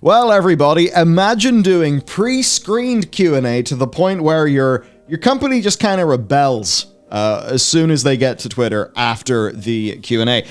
Well, everybody, imagine doing pre-screened Q&A to the point where your company just kind of rebels as soon as they get to Twitter after the Q&A.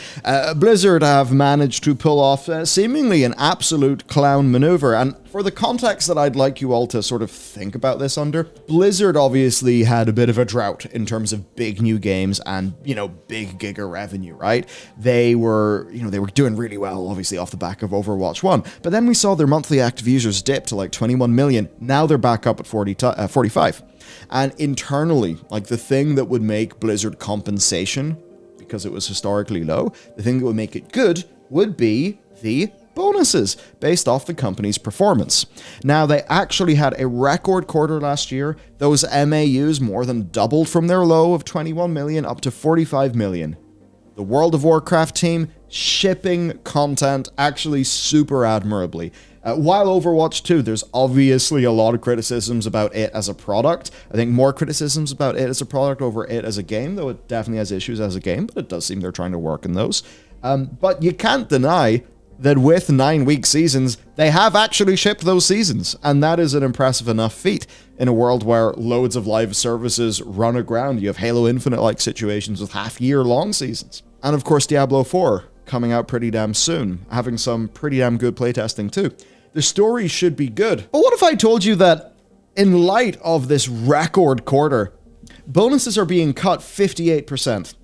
Blizzard have managed to pull off seemingly an absolute clown maneuver, and for the context that I'd like you all to sort of think about this under, Blizzard obviously had a bit of a drought in terms of big new games and, big giga revenue, right? They were doing really well, obviously, off the back of Overwatch 1, but then we saw their monthly active users dip to like 21 million. Now they're back up at 45. And internally, like the thing that would make Blizzard compensation, because it was historically low, the thing that would make it good would be the bonuses based off the company's performance. Now, they actually had a record quarter last year. Those MAUs more than doubled from their low of 21 million up to 45 million. The World of Warcraft team shipping content actually super admirably. While Overwatch 2, there's obviously a lot of criticisms about it as a product. I think more criticisms about it as a product over it as a game, though it definitely has issues as a game, but it does seem they're trying to work in those. But you can't deny that with 9-week seasons, they have actually shipped those seasons, and that is an impressive enough feat in a world where loads of live services run aground. You have Halo Infinite-like situations with half-year-long seasons. And of course, Diablo 4 coming out pretty damn soon, having some pretty damn good playtesting too. The story should be good. But what if I told you that in light of this record quarter, bonuses are being cut 58%?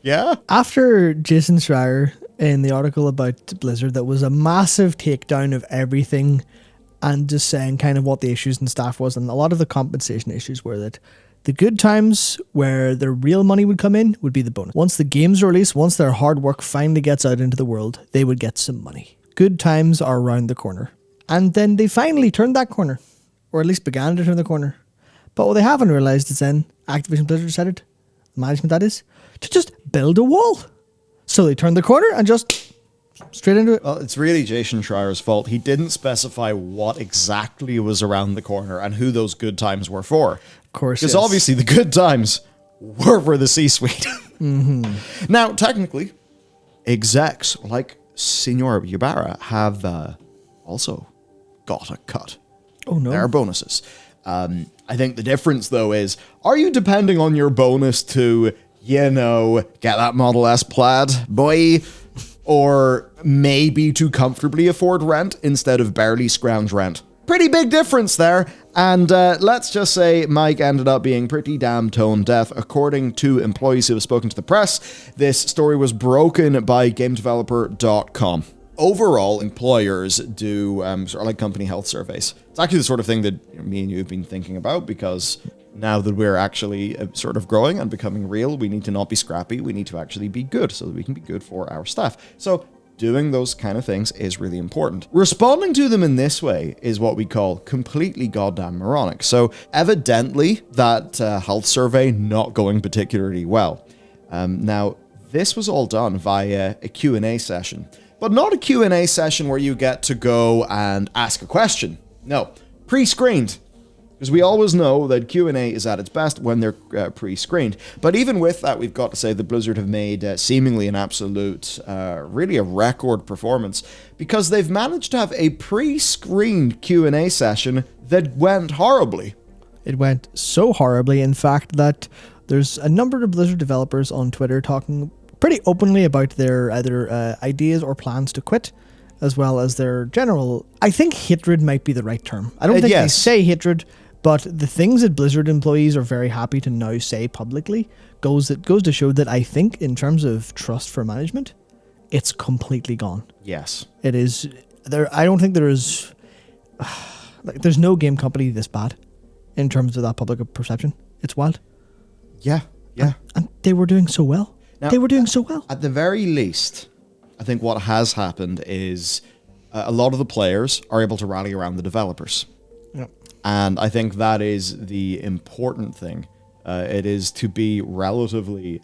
Yeah? After Jason Schreier in the article about Blizzard, that was a massive takedown of everything and just saying kind of what the issues and stuff was. And a lot of the compensation issues were that the good times where the real money would come in would be the bonus. Once the games are released, once their hard work finally gets out into the world, they would get some money. Good times are around the corner. And then they finally turned that corner, or at least began to turn the corner. But what they haven't realized is then Activision Blizzard decided, management that is, to just build a wall. So they turned the corner and just straight into it. Well, it's really Jason Schreier's fault. He didn't specify what exactly was around the corner and who those good times were for. Of course, because obviously the good times were for the C-suite. Mm-hmm. Now, technically, execs like Senor Ybarra have also got a cut. Oh, no. Their bonuses. I think the difference, though, is, are you depending on your bonus to, get that Model S plaid, boy, or maybe to comfortably afford rent instead of barely scrounge rent? Pretty big difference there. And let's just say Mike ended up being pretty damn tone deaf. According to employees who have spoken to the press, this story was broken by GameDeveloper.com. Overall, employers do sort of like company health surveys. It's actually the sort of thing that me and you have been thinking about, because now that we're actually sort of growing and becoming real, we need to not be scrappy. We need to actually be good so that we can be good for our staff. So doing those kind of things is really important. Responding to them in this way is what we call completely goddamn moronic. So evidently that health survey not going particularly well. Now, this was all done via a Q&A session, but not a Q&A session where you get to go and ask a question. No, pre-screened. Because we always know that Q&A is at its best when they're pre-screened. But even with that, we've got to say that Blizzard have made seemingly an absolute, really a record performance, because they've managed to have a pre-screened Q&A session that went horribly. It went so horribly, in fact, that there's a number of Blizzard developers on Twitter talking pretty openly about their either ideas or plans to quit, as well as their general, I think hatred might be the right term. I don't think they say hatred, but the things that Blizzard employees are very happy to now say publicly goes to show that I think in terms of trust for management, it's completely gone. Yes. It is. I don't think there is, there's no game company this bad in terms of that public perception. It's wild. Yeah. And they were doing so well. Now, they were doing so well. At the very least, I think what has happened is a lot of the players are able to rally around the developers. Yep. And I think that is the important thing. It is to be relatively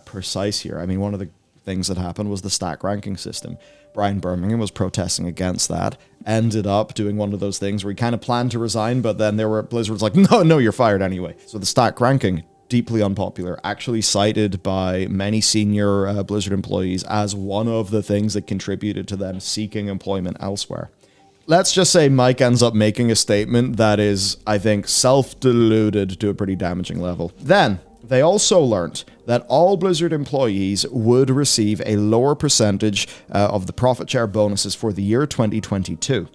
precise here. I mean, one of the things that happened was the stack ranking system. Brian Birmingham was protesting against that, ended up doing one of those things where he kind of planned to resign, but then Blizzard's like, no, you're fired anyway. So the stack ranking deeply unpopular, actually cited by many senior Blizzard employees as one of the things that contributed to them seeking employment elsewhere. Let's just say Mike ends up making a statement that is, I think, self-deluded to a pretty damaging level. Then, they also learned that all Blizzard employees would receive a lower percentage of the profit share bonuses for the year 2022.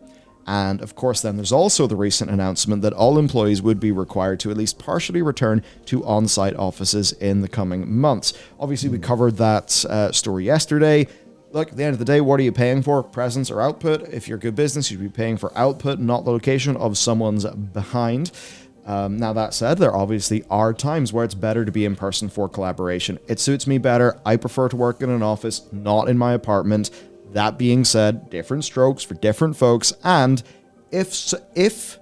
And of course, then there's also the recent announcement that all employees would be required to at least partially return to on-site offices in the coming months. Obviously, we covered that story yesterday. Look, at the end of the day, what are you paying for? Presence or output? If you're a good business, you'd be paying for output, not the location of someone's behind. Now, that said, there obviously are times where it's better to be in person for collaboration. It suits me better. I prefer to work in an office, not in my apartment. That being said, different strokes for different folks. And if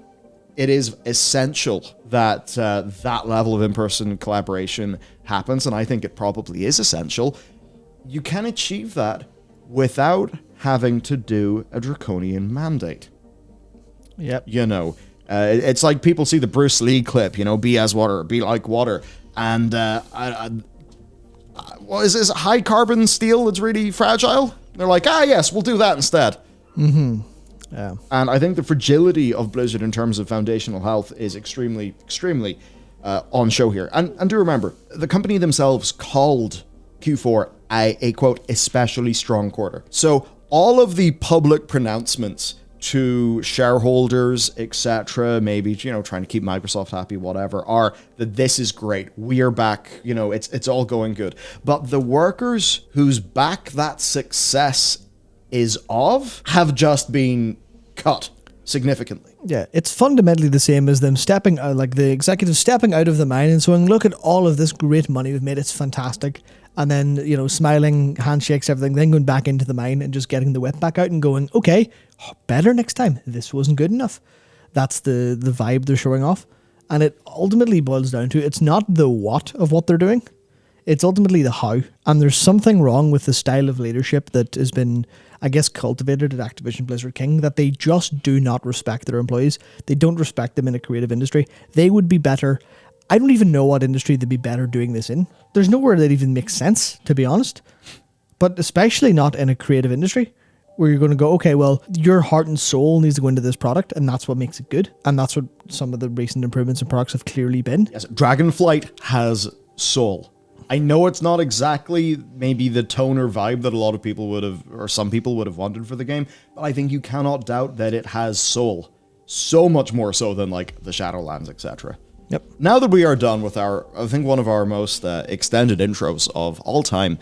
it is essential that that level of in-person collaboration happens, and I think it probably is essential, you can achieve that without having to do a draconian mandate. Yep. You know, it's like people see the Bruce Lee clip, you know, be as water, be like water. And what is this, high carbon steel that's really fragile? They're like, yes, we'll do that instead. Mm-hmm. Yeah. And I think the fragility of Blizzard in terms of foundational health is extremely, extremely on show here. And do remember, the company themselves called Q4 a quote, especially strong quarter. So all of the public pronouncements to shareholders, etc., maybe, you know, trying to keep Microsoft happy, whatever, are that this is great. We are back, you know, it's all going good. But the workers whose back that success is of have just been cut significantly. Yeah, it's fundamentally the same as them stepping out, like the executives stepping out of the mine and saying, look at all of this great money we've made, it's fantastic. And then, you know, smiling, handshakes, everything, then going back into the mine and just getting the whip back out and going, okay, better next time. This wasn't good enough. That's the vibe they're showing off. And it ultimately boils down to, it's not the what of what they're doing. It's ultimately the how. And there's something wrong with the style of leadership that has been, I guess, cultivated at Activision Blizzard King, that they just do not respect their employees. They don't respect them in a creative industry. They would be better. I don't even know what industry they'd be better doing this in. There's nowhere that even makes sense, to be honest. But especially not in a creative industry where you're going to go, okay, well, your heart and soul needs to go into this product, and that's what makes it good. And that's what some of the recent improvements in products have clearly been. Yes, Dragonflight has soul. I know it's not exactly maybe the tone or vibe that a lot of people would have, or some people would have wanted for the game, but I think you cannot doubt that it has soul. So much more so than like the Shadowlands, etc. Yep. Now that we are done with I think one of our most extended intros of all time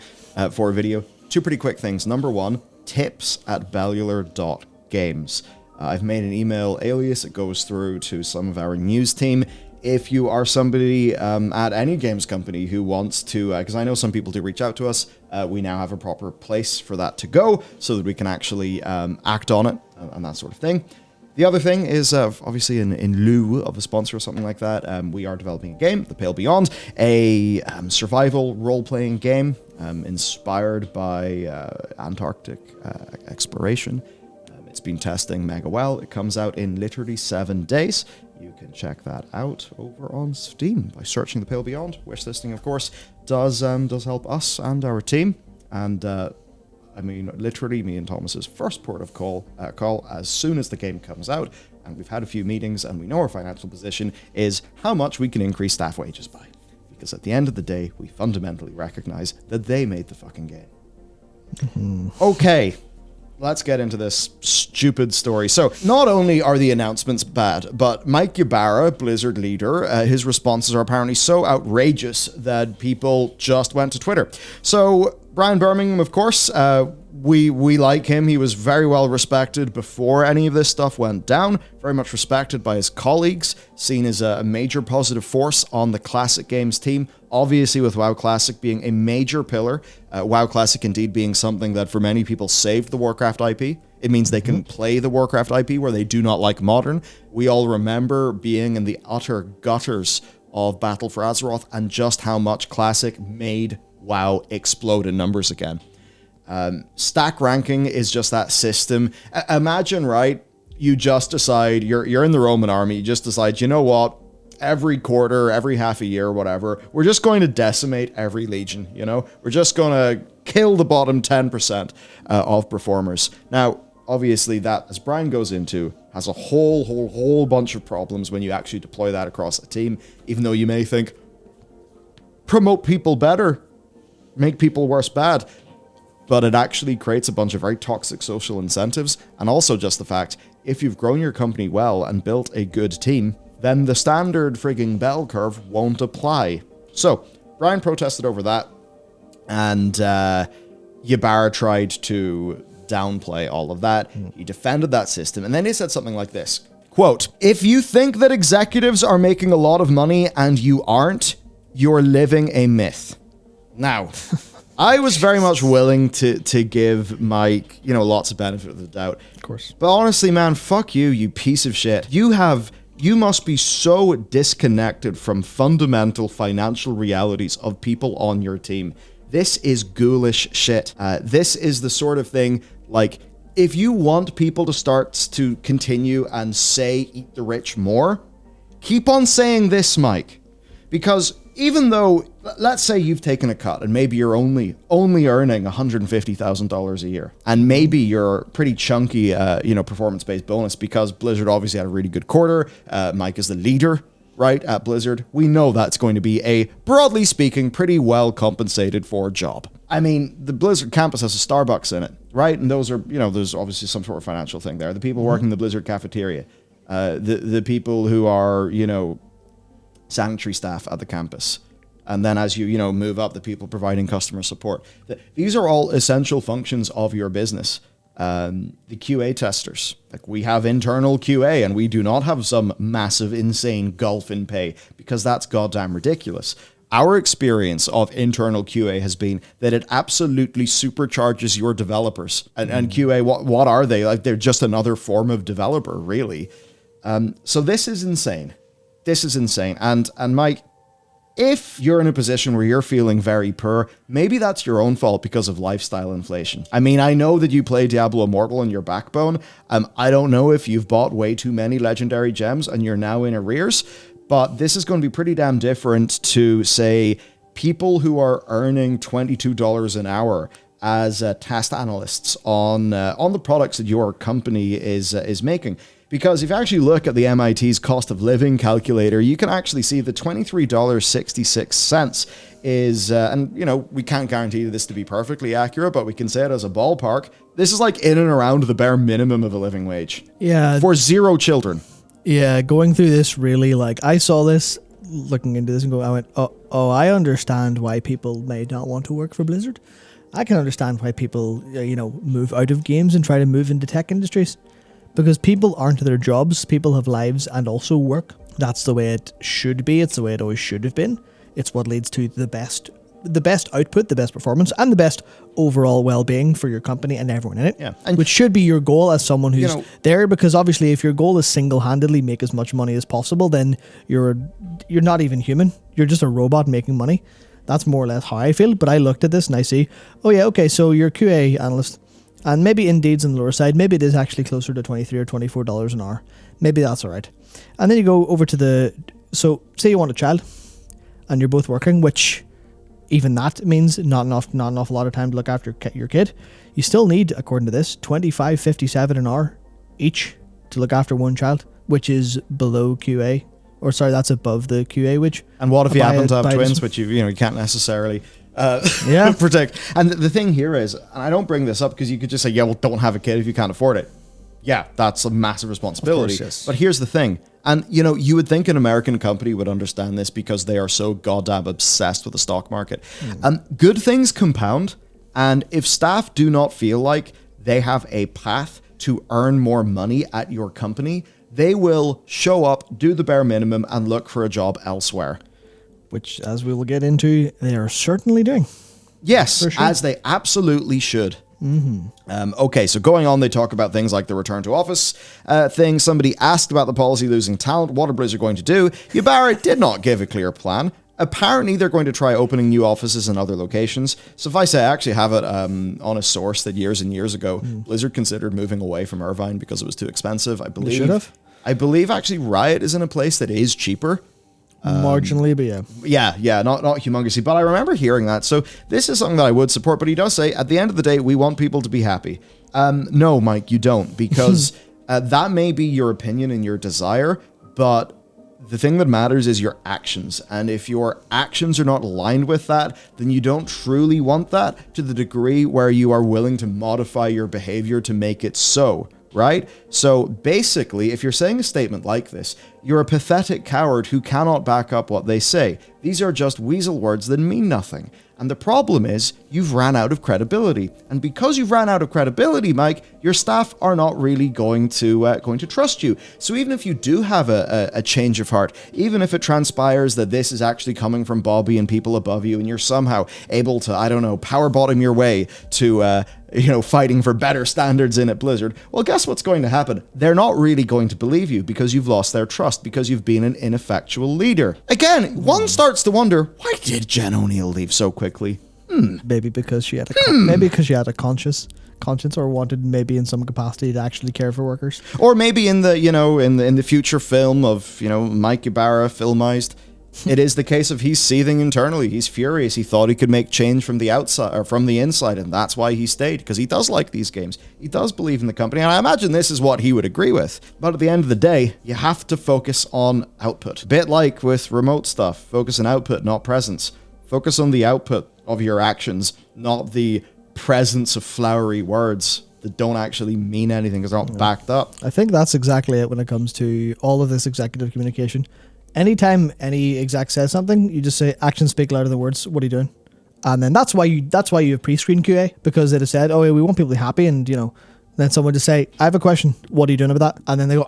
for a video, two pretty quick things. Number one, tips@bellular.games. I've made an email alias. It goes through to some of our news team. If you are somebody at any games company who wants to, because I know some people do reach out to us, we now have a proper place for that to go so that we can actually act on it and that sort of thing. The other thing is, obviously, in lieu of a sponsor or something like that, we are developing a game, The Pale Beyond, a survival role-playing game inspired by Antarctic exploration. It's been testing mega well. It comes out in literally 7 days. You can check that out over on Steam by searching The Pale Beyond. Wishlisting, of course, does help us and our team. And I mean, literally me and Thomas's first port of call as soon as the game comes out, and we've had a few meetings and we know our financial position is how much we can increase staff wages by. Because at the end of the day, we fundamentally recognize that they made the fucking game. Mm-hmm. Okay, let's get into this stupid story. So, not only are the announcements bad, but Mike Ybarra, Blizzard leader, his responses are apparently so outrageous that people just went to Twitter. So, Brian Birmingham, of course, we like him. He was very well respected before any of this stuff went down. Very much respected by his colleagues. Seen as a major positive force on the Classic Games team. Obviously, with WoW Classic being a major pillar. WoW Classic indeed being something that for many people saved the Warcraft IP. It means they can play the Warcraft IP where they do not like modern. We all remember being in the utter gutters of Battle for Azeroth and just how much Classic made WoW explode in numbers again. Stack ranking is just that system. Imagine, right, you just decide, you're in the Roman army, you just decide, you know what, every quarter, every half a year, whatever, we're just going to decimate every legion, you know? We're just going to kill the bottom 10% of performers. Now, obviously that, as Brian goes into, has a whole bunch of problems when you actually deploy that across a team, even though you may think, promote people better, make people worse bad. But it actually creates a bunch of very toxic social incentives, and also just the fact, if you've grown your company well and built a good team, then the standard frigging bell curve won't apply. So, Brian protested over that, and Ybarra tried to downplay all of that. He defended that system, and then he said something like this, quote, "If you think that executives are making a lot of money and you aren't, you're living a myth." Now, I was very much willing to give Mike, you know, lots of benefit of the doubt. Of course. But honestly, man, fuck you, you piece of shit. You must be so disconnected from fundamental financial realities of people on your team. This is ghoulish shit. This is the sort of thing, like, if you want people to start to continue and say, eat the rich more, keep on saying this, Mike. Because even though, let's say you've taken a cut and maybe you're only earning $150,000 a year, and maybe you're pretty chunky, performance-based bonus because Blizzard obviously had a really good quarter. Mike is the leader, right, at Blizzard. We know that's going to be a, broadly speaking, pretty well compensated for job. I mean, the Blizzard campus has a Starbucks in it, right? And those are, there's obviously some sort of financial thing there. The people working in the Blizzard cafeteria, the people who are, sanitary staff at the campus. And then as you move up, the people providing customer support. These are all essential functions of your business. The QA testers, like, we have internal QA and we do not have some massive, insane gulf in pay because that's goddamn ridiculous. Our experience of internal QA has been that it absolutely supercharges your developers. And QA, what are they? Like, they're just another form of developer, really. So this is insane. This is insane. And Mike, if you're in a position where you're feeling very poor, maybe that's your own fault because of lifestyle inflation. I mean, I know that you play Diablo Immortal in your backbone. I don't know if you've bought way too many legendary gems and you're now in arrears, but this is going to be pretty damn different to, say, people who are earning $22 an hour as test analysts on the products that your company is making. Because if you actually look at the MIT's cost of living calculator, you can actually see the $23.66 is, and we can't guarantee this to be perfectly accurate, but we can say it as a ballpark. This is like in and around the bare minimum of a living wage. Yeah. For 0 children. Yeah, going through this really, like, I saw this, looking into this and I went, oh, I understand why people may not want to work for Blizzard. I can understand why people, move out of games and try to move into tech industries. Because people aren't their jobs, people have lives and also work. That's the way it should be. It's the way it always should have been. It's what leads to the best output, the best performance, and the best overall well-being for your company and everyone in it. Yeah. Which should be your goal as someone who's there, because obviously if your goal is single-handedly make as much money as possible, then you're not even human. You're just a robot making money. That's more or less how I feel. But I looked at this and I see, oh yeah, okay, so you're a QA analyst. And maybe Indeed's on the lower side. Maybe it is actually closer to $23 or $24 an hour. Maybe that's all right. And then you go over to so say you want a child and you're both working, which even that means not an awful lot of time to look after your kid. You still need, according to this, $25.57 an hour each to look after one child, which is below QA. Or sorry, that's above the QA wage. And what if you happen to have twins, which you can't necessarily protect. And the thing here is, and I don't bring this up because you could just say, yeah, well, don't have a kid if you can't afford it. Yeah, that's a massive responsibility. Of course, yes. But here's the thing. And, you would think an American company would understand this because they are so goddamn obsessed with the stock market. Good things compound. And if staff do not feel like they have a path to earn more money at your company, they will show up, do the bare minimum, and look for a job elsewhere. Which, as we will get into, they are certainly doing. Yes, sure. as they absolutely should. Okay, so going on, they talk about things like the return to office thing. Somebody asked about the policy losing talent. What are Blizzard going to do? Ybarra did not give a clear plan. Apparently, they're going to try opening new offices in other locations. Suffice I actually have it on a source that years and years ago, Blizzard considered moving away from Irvine because it was too expensive. I believe. They should have. I believe actually Riot is in a place that is cheaper. Marginally, but Yeah, not humongously. But I remember hearing that. So this is something that I would support. But he does say, at the end of the day, we want people to be happy. No, Mike, you don't. Because that may be your opinion and your desire. But the thing that matters is your actions. And if your actions are not aligned with that, then you don't truly want that to the degree where you are willing to modify your behavior to make it so. Right? So basically, if you're saying a statement like this, you're a pathetic coward who cannot back up what they say. These are just weasel words that mean nothing. And the problem is, you've ran out of credibility. And because you've ran out of credibility, Mike, your staff are not really going to trust you. So even if you do have a change of heart, even if it transpires that this is actually coming from Bobby and people above you, and you're somehow able to, I don't know, power bottom your way to fighting for better standards in at Blizzard, well, guess what's going to happen? They're not really going to believe you because you've lost their trust, because you've been an ineffectual leader. Again, one starts to wonder, why did Jen O'Neill leave so quickly? maybe because she had a conscience, or wanted maybe in some capacity to actually care for workers. Or maybe in the, in the future film of, Mike Ybarra filmized, it is the case of he's seething internally. He's furious. He thought he could make change from the outside or from the inside, and that's why he stayed, because he does like these games. He does believe in the company, and I imagine this is what he would agree with. But at the end of the day, you have to focus on output. A bit like with remote stuff, focus on output, not presence. Focus on the output of your actions, not the presence of flowery words that don't actually mean anything because they're not backed up. I think that's exactly it when it comes to all of this executive communication. Anytime any exec says something, you just say, actions speak louder than words. What are you doing? And then that's why you have pre-screen QA, because it has said, oh, yeah, we want people to be happy. And, then someone just say, I have a question. What are you doing about that? And then they go,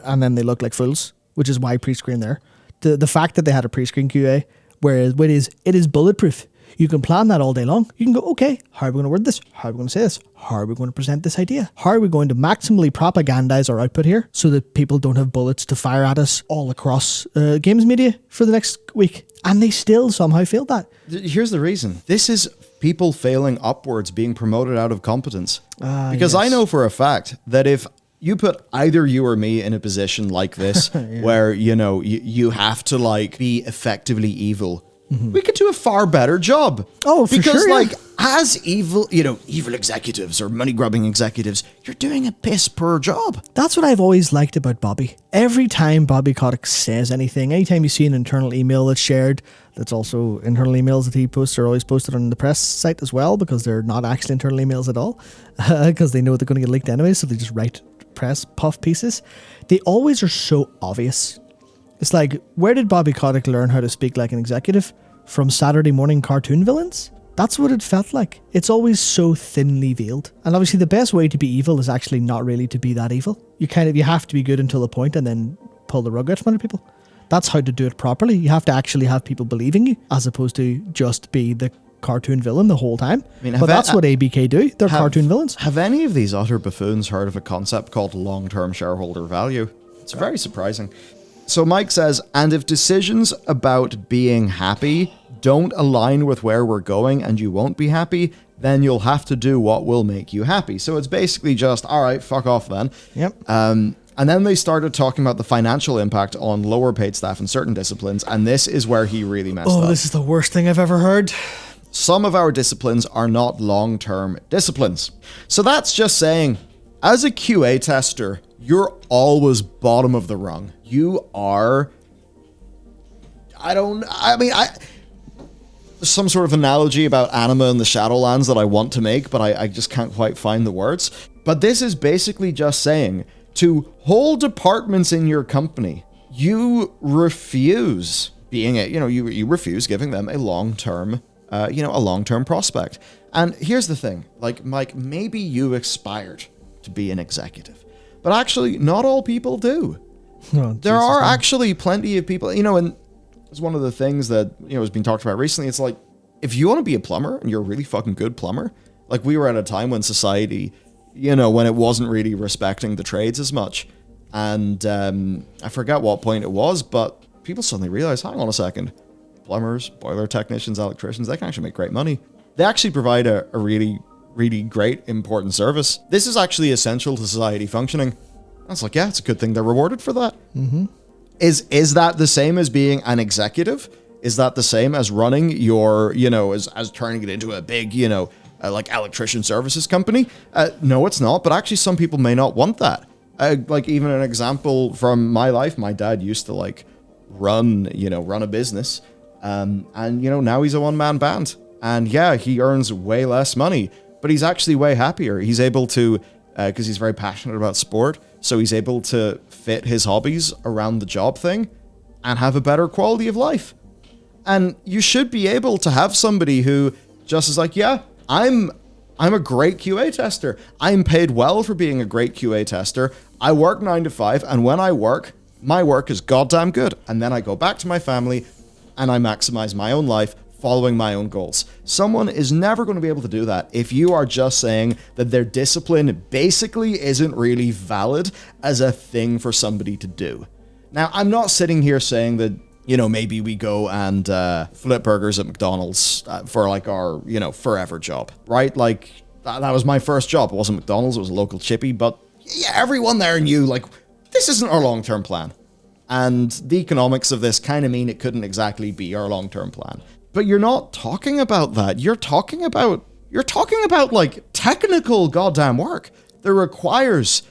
and then they look like fools, which is why pre-screen there. The fact that they had a pre-screen QA, whereas it is bulletproof. You can plan that all day long. You can go, okay, how are we going to word this? How are we going to say this? How are we going to present this idea? How are we going to maximally propagandize our output here so that people don't have bullets to fire at us all across games media for the next week? And they still somehow failed that. Here's the reason. This is people failing upwards, being promoted out of competence. Because yes. I know for a fact that if you put either you or me in a position like this, yeah. where, you have to be effectively evil, we could do a far better job. Oh, for because, sure. Yeah. As evil, evil executives or money-grubbing executives, you're doing a piss-poor job. That's what I've always liked about Bobby. Every time Bobby Kotick says anything, anytime you see an internal email that's shared, that's also internal emails that he posts are always posted on the press site as well, because they're not actually internal emails at all, because they know they're going to get leaked anyway, so they just write press puff pieces. They always are so obvious. It's like, where did Bobby Kotick learn how to speak like an executive? From Saturday morning cartoon villains? That's what it felt like. It's always so thinly veiled. And obviously the best way to be evil is actually not really to be that evil. You have to be good until a point and then pull the rug out from under people. That's how to do it properly. You have to actually have people believing you, as opposed to just be the cartoon villain the whole time. But that's what ABK do. They're cartoon villains. Have any of these utter buffoons heard of a concept called long-term shareholder value? It's very surprising. So Mike says, and if decisions about being happy don't align with where we're going and you won't be happy, then you'll have to do what will make you happy. So it's basically just, all right, fuck off then. Yep. And then they started talking about the financial impact on lower paid staff in certain disciplines, and this is where he really messed up. Oh, this is the worst thing I've ever heard. Some of our disciplines are not long-term disciplines. So that's just saying, as a QA tester, you're always bottom of the rung. You are, some sort of analogy about Anima and the Shadowlands that I want to make, but I just can't quite find the words. But this is basically just saying, to whole departments in your company, you refuse you refuse giving them a long-term, a long-term prospect. And here's the thing, Mike, maybe you aspired to be an executive, but actually not all people do. Oh, there are actually plenty of people, and it's one of the things that, has been talked about recently. It's like, if you want to be a plumber and you're a really fucking good plumber, we were at a time when society, when it wasn't really respecting the trades as much. And I forget what point it was, but people suddenly realized, hang on a second, plumbers, boiler technicians, electricians, they can actually make great money. They actually provide a really, really great, important service. This is actually essential to society functioning. I was like, yeah, it's a good thing they're rewarded for that. Mm-hmm. Is that the same as being an executive? Is that the same as running your, as turning it into a big, like electrician services company? No, it's not. But actually, some people may not want that. Like even an example from my life, my dad used to like run a business. And now he's a one-man band. And yeah, he earns way less money, but he's actually way happier. He's able to, because he's very passionate about sport, so he's able to fit his hobbies around the job thing and have a better quality of life. And you should be able to have somebody who just is like, yeah, I'm a great QA tester. I'm paid well for being a great QA tester. I work 9 to 5, and when I work, my work is goddamn good. And then I go back to my family and I maximize my own life following my own goals. Someone is never going to be able to do that if you are just saying that their discipline basically isn't really valid as a thing for somebody to do. Now, I'm not sitting here saying that, maybe we go and flip burgers at McDonald's for like our, forever job, right? Like that was my first job. It wasn't McDonald's, it was a local chippy, but yeah, everyone there knew like, this isn't our long-term plan. And the economics of this kind of mean it couldn't exactly be our long-term plan. But you're not talking about that. You're talking about like technical goddamn work that requires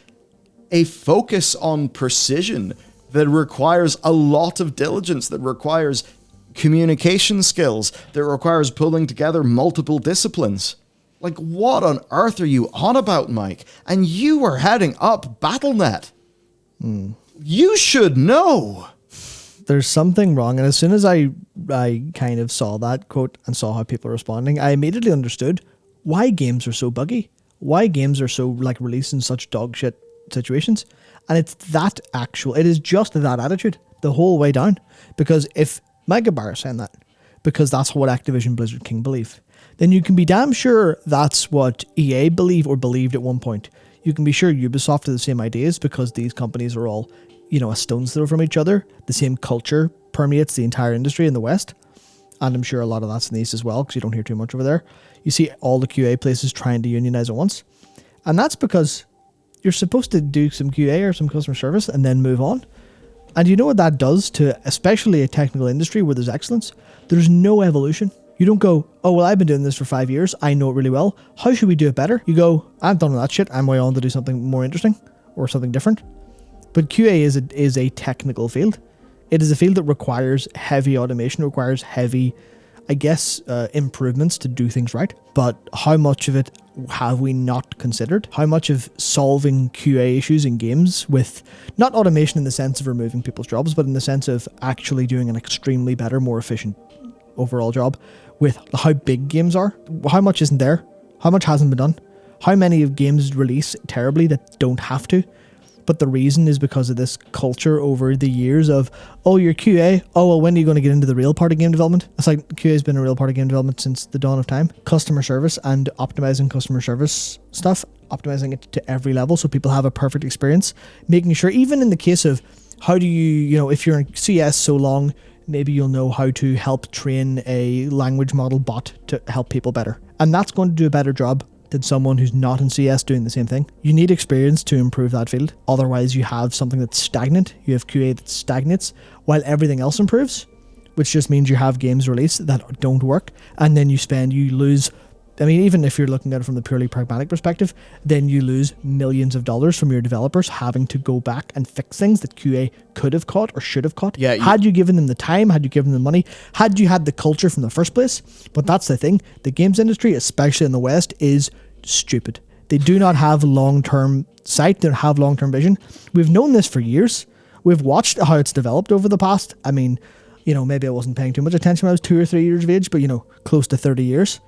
a focus on precision, that requires a lot of diligence, that requires communication skills, that requires pulling together multiple disciplines. Like, what on earth are you on about, Mike? And you were heading up BattleNet. You should know. There's something wrong. And as soon as I kind of saw that quote and saw how people are responding, I immediately understood why games are so buggy, why games are so like released in such dog shit situations. And it is just that attitude the whole way down. Because if Mike Ybarra saying that, because that's what Activision Blizzard King believe, then you can be damn sure that's what EA believe or believed at one point. You can be sure Ubisoft are the same ideas because these companies are all, a stone's throw from each other. The same culture permeates the entire industry in the West. And I'm sure a lot of that's in the East as well, because you don't hear too much over there. You see all the QA places trying to unionize at once. And that's because you're supposed to do some QA or some customer service and then move on. And you know what that does to especially a technical industry where there's excellence? There's no evolution. You don't go, oh, well, I've been doing this for 5 years. I know it really well. How should we do it better? You go, I'm done with that shit. I'm way on to do something more interesting or something different. But QA is a technical field. It is a field that requires heavy automation, requires heavy, improvements to do things right. But how much of it have we not considered? How much of solving QA issues in games with not automation in the sense of removing people's jobs, but in the sense of actually doing an extremely better, more efficient overall job with how big games are? How much isn't there? How much hasn't been done? How many of games release terribly that don't have to? But the reason is because of this culture over the years of, oh, you're QA. Oh, well, when are you going to get into the real part of game development? It's like QA has been a real part of game development since the dawn of time. Customer service and optimizing customer service stuff, optimizing it to every level so people have a perfect experience. Making sure, even in the case of how do you, if you're in CS so long, maybe you'll know how to help train a language model bot to help people better. And that's going to do a better job than someone who's not in CS doing the same thing. You need experience to improve that field. Otherwise, you have something that's stagnant. You have QA that stagnates while everything else improves, which just means you have games released that don't work. And then you lose, even if you're looking at it from the purely pragmatic perspective, then you lose millions of dollars from your developers having to go back and fix things that QA could have caught or should have caught. Yeah, had you given them the time, had you given them the money, had you had the culture from the first place. But that's the thing. The games industry, especially in the West, is stupid. They do not have long-term sight. They don't have long-term vision. We've known this for years. We've watched how it's developed over the past, maybe I wasn't paying too much attention when I was 2 or 3 years of age, but close to 30 years.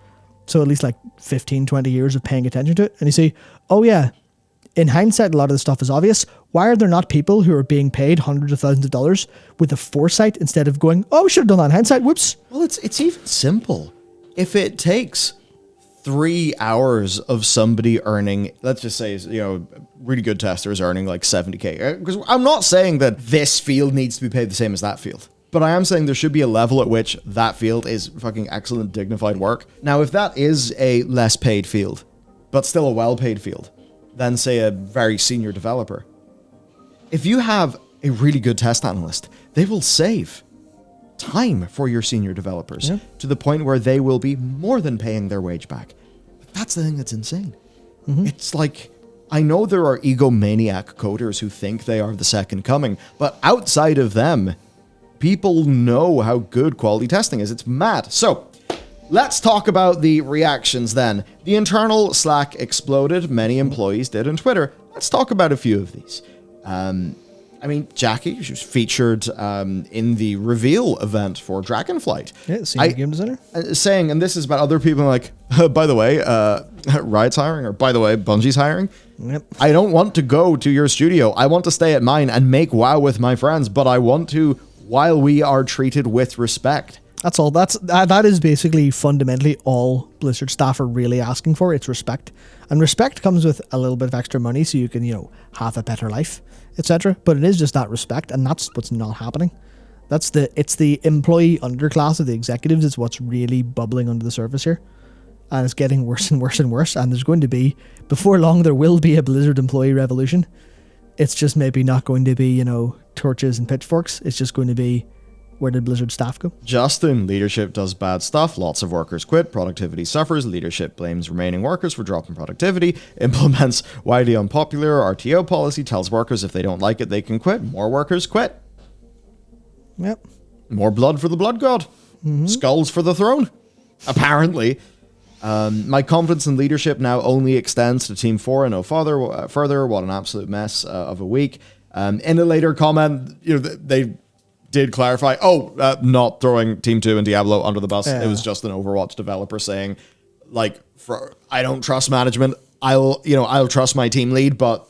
So at least like 15, 20 years of paying attention to it. And you see, oh yeah, in hindsight, a lot of the stuff is obvious. Why are there not people who are being paid hundreds of thousands of dollars with the foresight instead of going, oh, we should have done that in hindsight, whoops. Well, it's even simple. If it takes 3 hours of somebody earning, let's just say, really good testers earning like 70K. Because I'm not saying that this field needs to be paid the same as that field. But I am saying there should be a level at which that field is fucking excellent, dignified work. Now, if that is a less paid field, but still a well-paid field, than say a very senior developer, if you have a really good test analyst. They will save time for your senior developers to the point where they will be more than paying their wage back. But that's the thing that's insane. It's like, I know there are egomaniac coders who think they are the second coming, but outside of them, people know how good quality testing is. It's mad. So let's talk about the reactions then. The internal Slack exploded. Many employees did on Twitter. Let's talk about a few of these. I mean, Jackie, she was featured in the reveal event for Dragonflight. Yeah, senior game designer. Saying, and this is about other people like, by the way, Riot's hiring, or by the way, Bungie's hiring. Yep. I don't want to go to your studio. I want to stay at mine and make WoW with my friends, but I want to while we are treated with respect. That's all. That is basically fundamentally all Blizzard staff are really asking for. It's respect. And respect comes with a little bit of extra money so you can, have a better life, etc. But it is just that respect, and that's what's not happening. It's the employee underclass of the executives is what's really bubbling under the surface here. And it's getting worse and worse and worse. And there's going to be, before long, there will be a Blizzard employee revolution. It's just maybe not going to be, torches and pitchforks. It's just going to be, where did Blizzard staff go? Justin, leadership does bad stuff. Lots of workers quit. Productivity suffers. Leadership blames remaining workers for dropping productivity. Implements widely unpopular RTO policy. Tells workers if they don't like it, they can quit. More workers quit. Yep. More blood for the blood god. Skulls for the throne. Apparently. My confidence in leadership now only extends to Team 4 and no further. What an absolute mess of a week. In a later comment, they did clarify, not throwing Team 2 and Diablo under the bus. It was just an Overwatch developer saying, I don't trust management. I'll trust my team lead, but,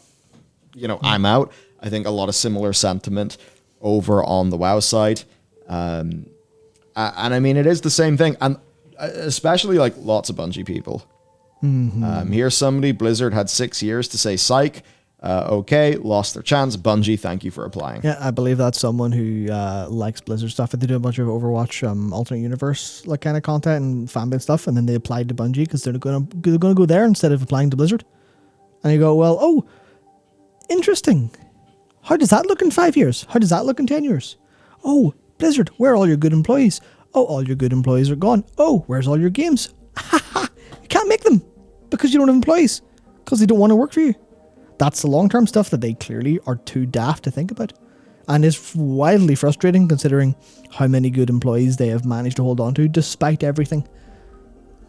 I'm out. I think a lot of similar sentiment over on the WoW side. And I mean, it is the same thing. And especially lots of Bungie people. Here's somebody, Blizzard had 6 years to say psych. Okay, lost their chance. Bungie, thank you for applying. Yeah, I believe that's someone who likes Blizzard stuff. They do a bunch of Overwatch alternate universe kind of content and fanbase stuff, and then they applied to Bungie because they're going to go there instead of applying to Blizzard. And you go, well, interesting. How does that look in 5 years? How does that look in 10 years? Oh, Blizzard, where are all your good employees? Oh, all your good employees are gone. Oh, where's all your games? You can't make them because you don't have employees because they don't want to work for you. That's the long-term stuff that they clearly are too daft to think about. And is wildly frustrating considering how many good employees they have managed to hold on to despite everything.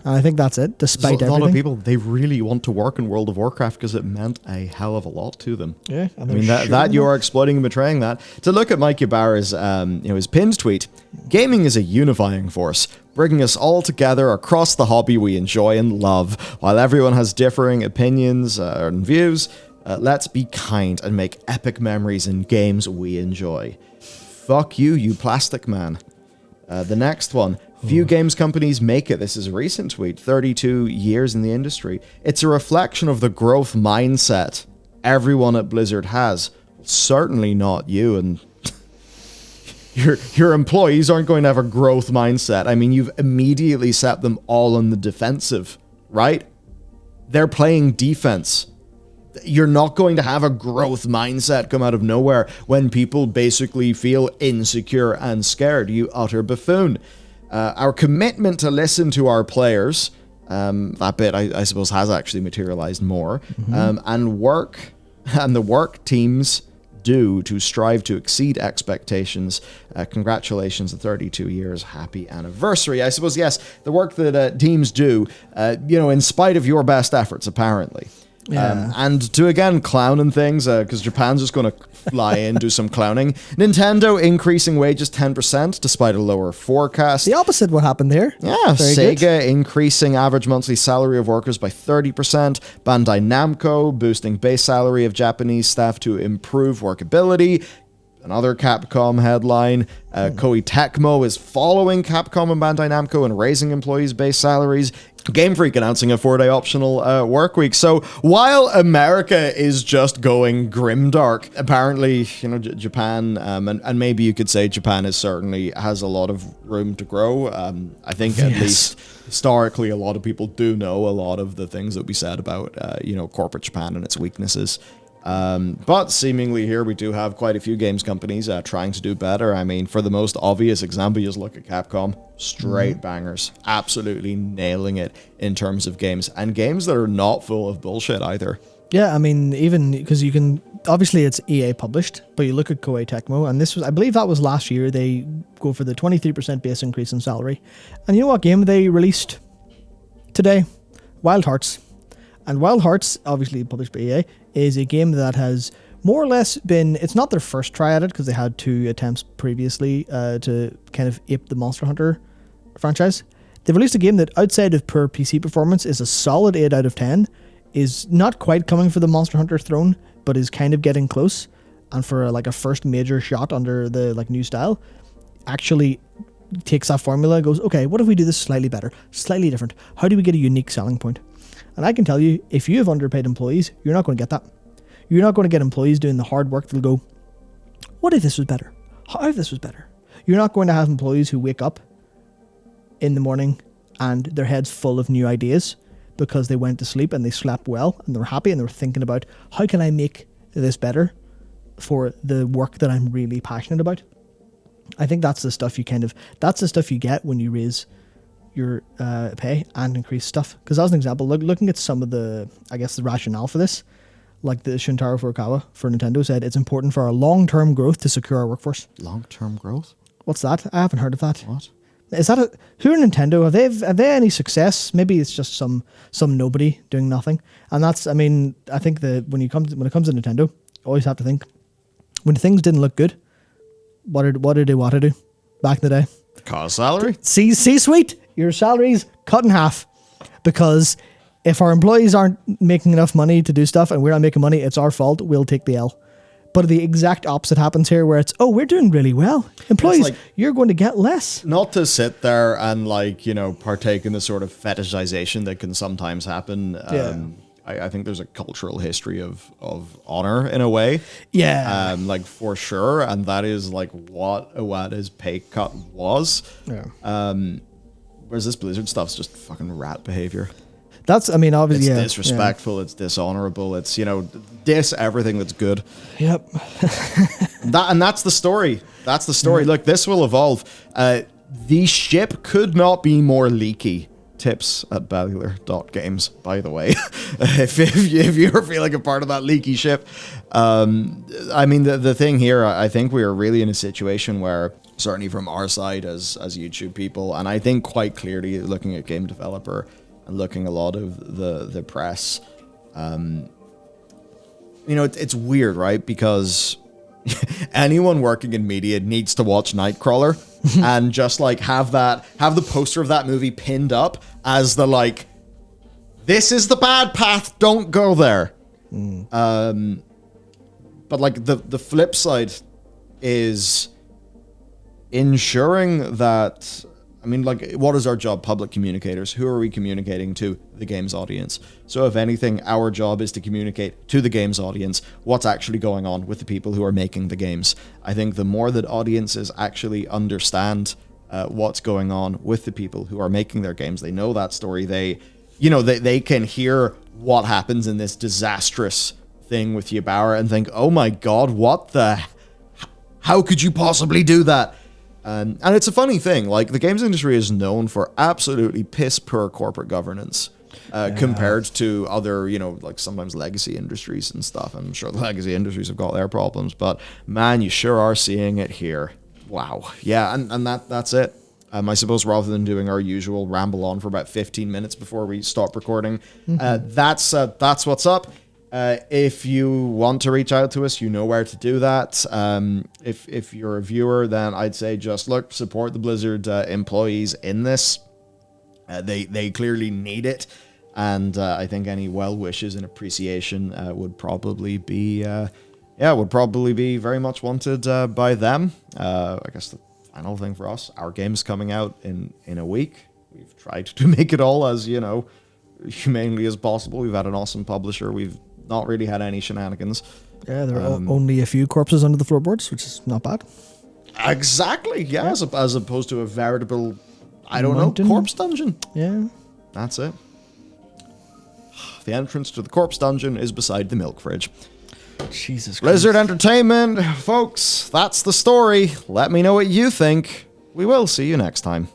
And I think that's it, despite everything. A lot of people, they really want to work in World of Warcraft because it meant a hell of a lot to them. Yeah. I mean, that you are exploiting and betraying that. To look at Mike Ybarra's, his pinned tweet, gaming is a unifying force, bringing us all together across the hobby we enjoy and love. While everyone has differing opinions and views, let's be kind and make epic memories in games we enjoy. Fuck you, you plastic man. The next one. Few games companies make it. This is a recent tweet. 32 years in the industry. It's a reflection of the growth mindset everyone at Blizzard has. Certainly not you, and your employees aren't going to have a growth mindset. I mean, you've immediately set them all on the defensive, right? They're playing defense. You're not going to have a growth mindset come out of nowhere when people basically feel insecure and scared. You utter buffoon. Our commitment to listen to our players, that bit I suppose has actually materialized more, and the work teams do to strive to exceed expectations. Congratulations on 32 years. Happy anniversary. I suppose, yes, the work that teams do, in spite of your best efforts, apparently. Yeah. And to again clown and things, because Japan's just going to fly in, do some clowning. Nintendo increasing wages 10% despite a lower forecast. The opposite what happened there. Yeah, Very Sega good. increasing average monthly salary of workers by 30%. Bandai Namco boosting base salary of Japanese staff to improve workability. Another Capcom headline. Koei Tecmo is following Capcom and Bandai Namco and raising employees' base salaries. Game Freak announcing a 4-day optional work week. So while America is just going grimdark, apparently, Japan, and maybe you could say Japan certainly has a lot of room to grow. I think at least historically, a lot of people do know a lot of the things that we said about, corporate Japan and its weaknesses. But seemingly here we do have quite a few games companies trying to do better. I mean, for the most obvious example, you just look at Capcom. Straight bangers. Absolutely nailing it in terms of games. And games that are not full of bullshit either. Yeah, I mean, even because you can, obviously it's EA published, but you look at Koei Tecmo, and this was, I believe that was last year, they go for the 23% base increase in salary. And you know what game they released today? Wild Hearts. And Wild Hearts, obviously published by EA, is a game that has more or less been, it's not their first try at it, because they had 2 attempts previously to kind of ape the Monster Hunter franchise. They've released a game that, outside of poor PC performance, is a solid 8 out of 10, is not quite coming for the Monster Hunter throne, but is kind of getting close, and for a first major shot under the new style, actually takes that formula and goes, okay, what if we do this slightly better, slightly different? How do we get a unique selling point? And I can tell you, if you have underpaid employees, you're not going to get that. You're not going to get employees doing the hard work that'll go, what if this was better? How if this was better? You're not going to have employees who wake up in the morning and their heads full of new ideas because they went to sleep and they slept well and they were happy and they were thinking about, how can I make this better for the work that I'm really passionate about? I think that's the stuff that's the stuff you get when you raise your pay and increase stuff. Because as an example, looking at some of the rationale for this, like the Shintaro Furukawa for Nintendo said, it's important for our long-term growth to secure our workforce. Long-term growth? What's that? I haven't heard of that. What? Is that who are Nintendo? Have they any success? Maybe it's just some nobody doing nothing. And that's, I mean, I think that when it comes to Nintendo, you always have to think, when things didn't look good, what did they want to do back in the day? Cause salary? C-suite, your salary's cut in half. Because if our employees aren't making enough money to do stuff and we're not making money, it's our fault. We'll take the L. But the exact opposite happens here, where it's, oh, we're doing really well. Employees, you're going to get less. Not to sit there and partake in the sort of fetishization that can sometimes happen. I think there's a cultural history of honor in a way. Yeah. For sure. And that is what Iwata's pay cut was. Yeah. Whereas this Blizzard stuff's just fucking rat behavior. That's, I mean, obviously, it's disrespectful, it's dishonorable, it's, diss everything that's good. Yep. That's the story. That's the story. Look, this will evolve. The ship could not be more leaky. Tips at Bellular.games, by the way, if you're feeling a part of that leaky ship. I mean, the thing here, I think we are really in a situation where, certainly from our side as YouTube people, and I think quite clearly looking at game developer and looking a lot of the press, it's weird, right? Because anyone working in media needs to watch Nightcrawler and just have the poster of that movie pinned up as this is the bad path, don't go there. But the flip side is ensuring that, what is our job? Public communicators. Who are we communicating to? The games audience. So if anything, our job is to communicate to the games audience what's actually going on with the people who are making the games. I think the more that audiences actually understand what's going on with the people who are making their games, they know that story, they can hear what happens in this disastrous thing with Ybarra and think, oh my god, how could you possibly do that? And it's a funny thing, the games industry is known for absolutely piss poor corporate governance compared to other, sometimes legacy industries and stuff. I'm sure the legacy industries have got their problems, but man, you sure are seeing it here. Wow. Yeah, and that's it. I suppose rather than doing our usual ramble on for about 15 minutes before we stop recording, that's what's up. If you want to reach out to us, you know where to do that. If you're a viewer, then I'd say just support the Blizzard employees in this. They clearly need it, and I think any well wishes and appreciation would probably be very much wanted by them. I guess the final thing for us, our game's coming out in a week. We've tried to make it all as humanely as possible. We've had an awesome publisher. We've not really had any shenanigans. Yeah, there are only a few corpses under the floorboards, which is not bad. Exactly, yeah. As opposed to a veritable, corpse dungeon. Yeah. That's it. The entrance to the corpse dungeon is beside the milk fridge. Jesus Christ. Blizzard Entertainment, folks, that's the story. Let me know what you think. We will see you next time.